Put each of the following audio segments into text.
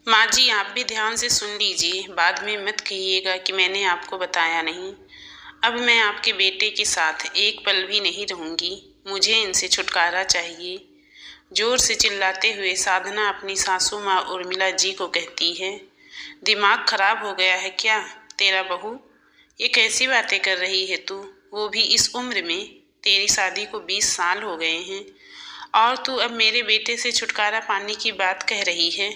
माँ जी, आप भी ध्यान से सुन लीजिए, बाद में मत कहिएगा कि मैंने आपको बताया नहीं। अब मैं आपके बेटे के साथ एक पल भी नहीं रहूंगी। मुझे इनसे छुटकारा चाहिए। जोर से चिल्लाते हुए साधना अपनी सासू माँ उर्मिला जी को कहती है। दिमाग खराब हो गया है क्या तेरा बहू? ये कैसी बातें कर रही है तू, वो भी इस उम्र में। तेरी शादी को 20 साल हो गए हैं और तू अब मेरे बेटे से छुटकारा पाने की बात कह रही है।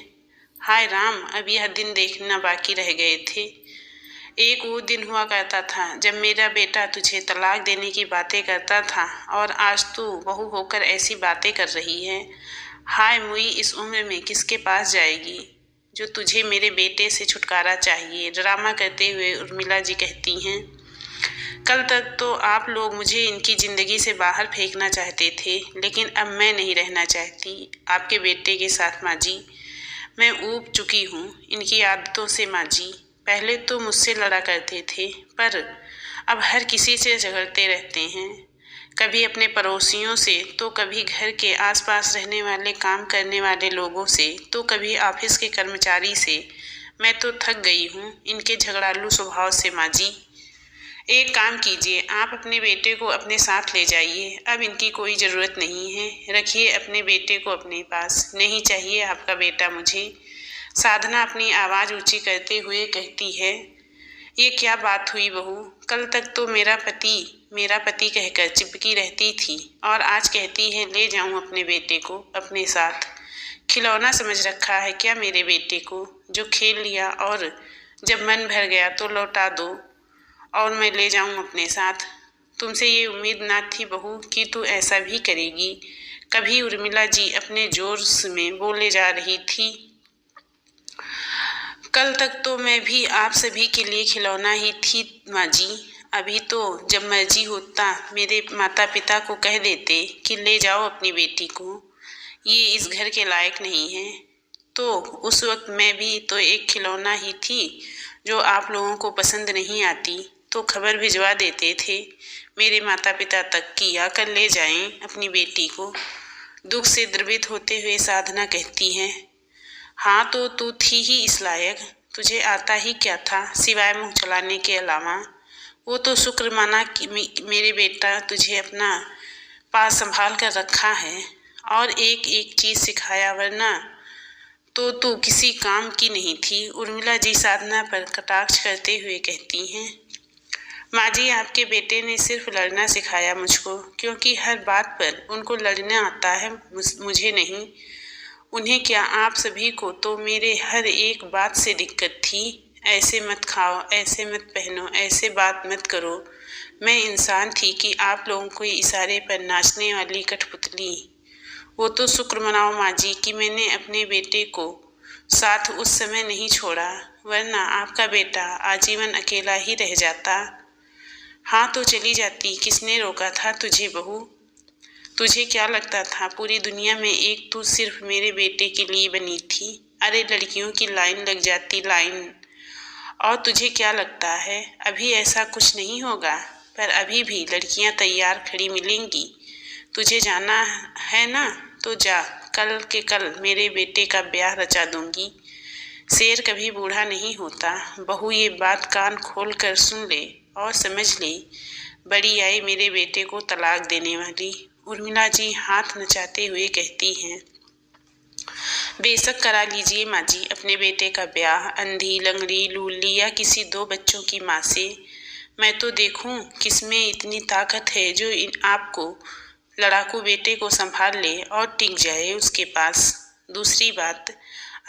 हाय राम, अब यह दिन देखना बाकी रह गए थे। एक वो दिन हुआ करता था जब मेरा बेटा तुझे तलाक देने की बातें करता था और आज तू बहू होकर ऐसी बातें कर रही है। हाय मुई, इस उम्र में किसके पास जाएगी जो तुझे मेरे बेटे से छुटकारा चाहिए। ड्रामा करते हुए उर्मिला जी कहती हैं, कल तक तो आप लोग मुझे इनकी ज़िंदगी से बाहर फेंकना चाहते थे, लेकिन अब मैं नहीं रहना चाहती आपके बेटे के साथ माँ जी। मैं ऊब चुकी हूँ इनकी आदतों से माँ जी। पहले तो मुझसे लड़ा करते थे, पर अब हर किसी से झगड़ते रहते हैं। कभी अपने पड़ोसियों से, तो कभी घर के आसपास रहने वाले काम करने वाले लोगों से, तो कभी ऑफिस के कर्मचारी से। मैं तो थक गई हूँ इनके झगड़ालू स्वभाव से माँ जी। एक काम कीजिए, आप अपने बेटे को अपने साथ ले जाइए। अब इनकी कोई ज़रूरत नहीं है। रखिए अपने बेटे को अपने पास। नहीं चाहिए आपका बेटा मुझे। साधना अपनी आवाज़ ऊंची करते हुए कहती है, ये क्या बात हुई बहू? कल तक तो मेरा पति कहकर चिपकी रहती थी और आज कहती है ले जाऊं अपने बेटे को अपने साथ। खिलौना समझ रखा है क्या मेरे बेटे को, जो खेल लिया और जब मन भर गया तो लौटा दो और मैं ले जाऊं अपने साथ। तुमसे ये उम्मीद ना थी बहू कि तू ऐसा भी करेगी। कभी उर्मिला जी अपने जोर में बोले जा रही थी, कल तक तो मैं भी आप सभी के लिए खिलौना ही थी माँ जी। अभी तो जब मर्जी होता मेरे माता पिता को कह देते कि ले जाओ अपनी बेटी को, ये इस घर के लायक नहीं है, तो उस वक्त मैं भी तो एक खिलौना ही थी जो आप लोगों को पसंद नहीं आती तो खबर भिजवा देते थे मेरे माता पिता तक कि आकर ले जाएं अपनी बेटी को। दुख से द्रवित होते हुए साधना कहती है, हाँ तो तू थी ही इस लायक। तुझे आता ही क्या था सिवाय मुंह चलाने के अलावा? वो तो शुक्र माना कि मेरे बेटा तुझे अपना पास संभाल कर रखा है और एक एक चीज़ सिखाया, वरना तो तू किसी काम की नहीं थी। उर्मिला जी साधना पर कटाक्ष करते हुए कहती हैं, माँ जी आपके बेटे ने सिर्फ लड़ना सिखाया मुझको, क्योंकि हर बात पर उनको लड़ना आता है, मुझे नहीं। उन्हें क्या, आप सभी को तो मेरे हर एक बात से दिक्कत थी। ऐसे मत खाओ, ऐसे मत पहनो, ऐसे बात मत करो। मैं इंसान थी कि आप लोगों को इशारे पर नाचने वाली कठपुतली। वो तो शुक्र मनाओ माँ जी कि मैंने अपने बेटे को साथ उस समय नहीं छोड़ा, वरना आपका बेटा आजीवन अकेला ही रह जाता। हाँ तो चली जाती, किसने रोका था तुझे बहू? तुझे क्या लगता था पूरी दुनिया में एक तू सिर्फ मेरे बेटे के लिए बनी थी? अरे लड़कियों की लाइन लग जाती, लाइन। और तुझे क्या लगता है अभी ऐसा कुछ नहीं होगा? पर अभी भी लड़कियां तैयार खड़ी मिलेंगी। तुझे जाना है ना तो जा, कल के कल मेरे बेटे का ब्याह रचा दूंगी। शेर कभी बूढ़ा नहीं होता। बहू ये बात कान खोल कर सुन ले और समझ ले, बड़ी आई मेरे बेटे को तलाक देने वाली। उर्मिला जी हाथ नचाते हुए कहती हैं, बेशक करा लीजिए माँ जी अपने बेटे का ब्याह, अंधी लंगड़ी लूली या किसी 2 बच्चों की माँ से। मैं तो देखूं किसमें इतनी ताकत है जो आपको लड़ाकू बेटे को संभाल ले और टिक जाए उसके पास। दूसरी बात,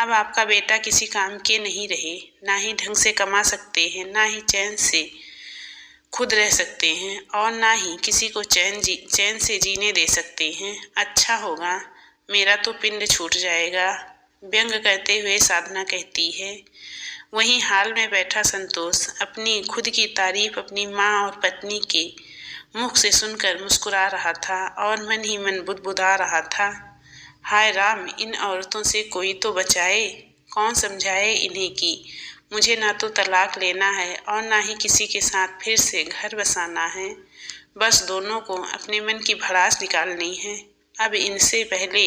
अब आपका बेटा किसी काम के नहीं रहे, ना ही ढंग से कमा सकते हैं, ना ही चैन से खुद रह सकते हैं और ना ही किसी को चैन से जीने दे सकते हैं। अच्छा होगा मेरा तो पिंड छूट जाएगा। व्यंग करते हुए साधना कहती है। वहीं हाल में बैठा संतोष अपनी खुद की तारीफ अपनी माँ और पत्नी के मुख से सुनकर मुस्कुरा रहा था और मन ही मन बुदबुदा रहा था, हाय राम, इन औरतों से कोई तो बचाए। कौन समझाए इन्हें कि मुझे ना तो तलाक लेना है और ना ही किसी के साथ फिर से घर बसाना है। बस दोनों को अपने मन की भड़ास निकालनी है। अब इनसे पहले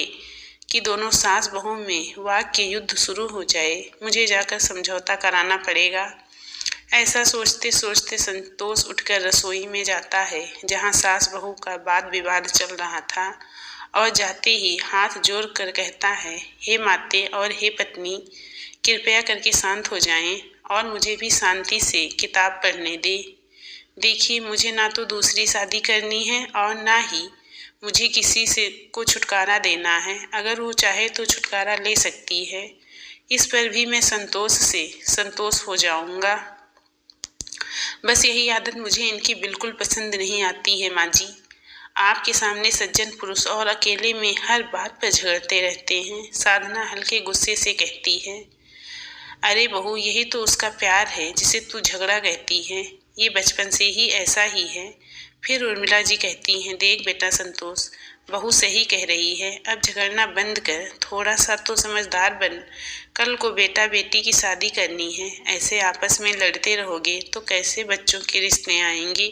कि दोनों सास बहू में वाक के युद्ध शुरू हो जाए, मुझे जाकर समझौता कराना पड़ेगा। ऐसा सोचते सोचते संतोष उठकर रसोई में जाता है, जहाँ सास बहू का वाद विवाद चल रहा था, और जाते ही हाथ जोड़ कर कहता है, हे माते और हे पत्नी, कृपया करके शांत हो जाएं और मुझे भी शांति से किताब पढ़ने दे। देखिए, मुझे ना तो दूसरी शादी करनी है और ना ही मुझे किसी से को छुटकारा देना है। अगर वो चाहे तो छुटकारा ले सकती है, इस पर भी मैं संतोष से संतोष हो जाऊंगा। बस यही आदत मुझे इनकी बिल्कुल पसंद नहीं आती है माँ जी। आपके सामने सज्जन पुरुष और अकेले में हर बात पर झगड़ते रहते हैं। साधना हल्के गुस्से से कहती है, अरे बहू, यही तो उसका प्यार है जिसे तू झगड़ा कहती है। ये बचपन से ही ऐसा ही है। फिर उर्मिला जी कहती हैं, देख बेटा संतोष, बहू सही कह रही है, अब झगड़ना बंद कर, थोड़ा सा तो समझदार बन। कल को बेटा बेटी की शादी करनी है, ऐसे आपस में लड़ते रहोगे तो कैसे बच्चों के रिश्ते आएंगे।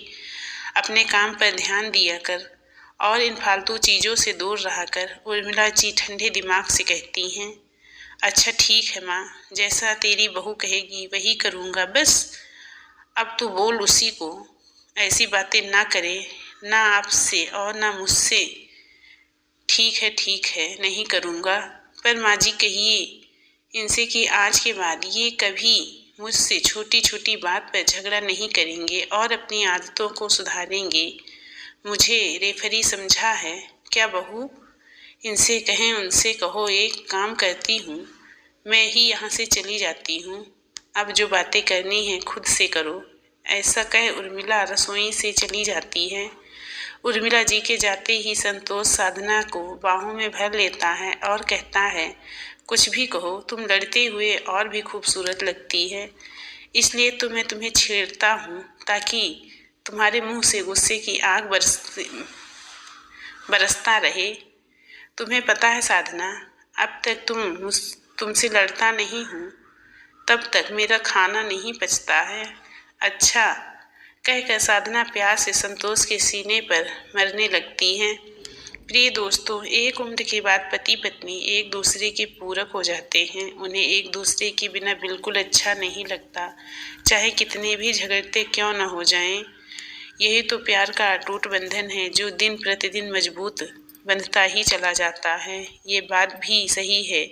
अपने काम पर ध्यान दिया कर और इन फालतू चीज़ों से दूर रहा कर। उर्मिला जी ठंडे दिमाग से कहती हैं, अच्छा ठीक है माँ, जैसा तेरी बहू कहेगी वही करूँगा। बस अब तू बोल उसी को, ऐसी बातें ना करे, ना आपसे और ना मुझसे। ठीक है, नहीं करूँगा। पर माँ जी कहिए इनसे कि आज के बाद ये कभी मुझसे छोटी छोटी बात पर झगड़ा नहीं करेंगे और अपनी आदतों को सुधारेंगे। मुझे रेफरी समझा है क्या बहू? इनसे कहें, उनसे कहो, एक काम करती हूँ, मैं ही यहाँ से चली जाती हूँ। अब जो बातें करनी है खुद से करो। ऐसा कह उर्मिला रसोई से चली जाती है। उर्मिला जी के जाते ही संतोष साधना को बाहों में भर लेता है और कहता है, कुछ भी कहो, तुम लड़ते हुए और भी खूबसूरत लगती है, इसलिए तो मैं तुम्हें छेड़ता हूँ ताकि तुम्हारे मुंह से गुस्से की आग बरसता रहे। तुम्हें पता है साधना, अब तक तुमसे लड़ता नहीं हूँ तब तक मेरा खाना नहीं पचता है। अच्छा, कहकर साधना प्यार से संतोष के सीने पर मरने लगती हैं। प्रिय दोस्तों, एक उम्र के बाद पति पत्नी एक दूसरे के पूरक हो जाते हैं। उन्हें एक दूसरे के बिना बिल्कुल अच्छा नहीं लगता, चाहे कितने भी झगड़ते क्यों न हो जाएं। यही तो प्यार का अटूट बंधन है जो दिन प्रतिदिन मजबूत बंधता ही चला जाता है। ये बात भी सही है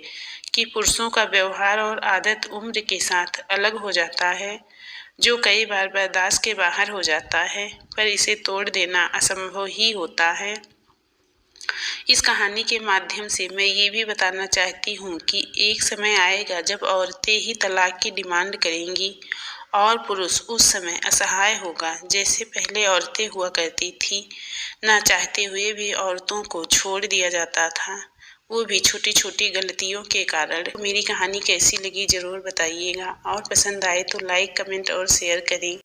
कि पुरुषों का व्यवहार और आदत उम्र के साथ अलग हो जाता है, जो कई बार बर्दाश्त के बाहर हो जाता है, पर इसे तोड़ देना असंभव ही होता है। इस कहानी के माध्यम से मैं ये भी बताना चाहती हूँ कि एक समय आएगा जब औरतें ही तलाक की डिमांड करेंगी और पुरुष उस समय असहाय होगा, जैसे पहले औरतें हुआ करती थी। ना चाहते हुए भी औरतों को छोड़ दिया जाता था, वो भी छोटी छोटी गलतियों के कारण। मेरी कहानी कैसी लगी ज़रूर बताइएगा और पसंद आए तो लाइक, कमेंट और शेयर करें।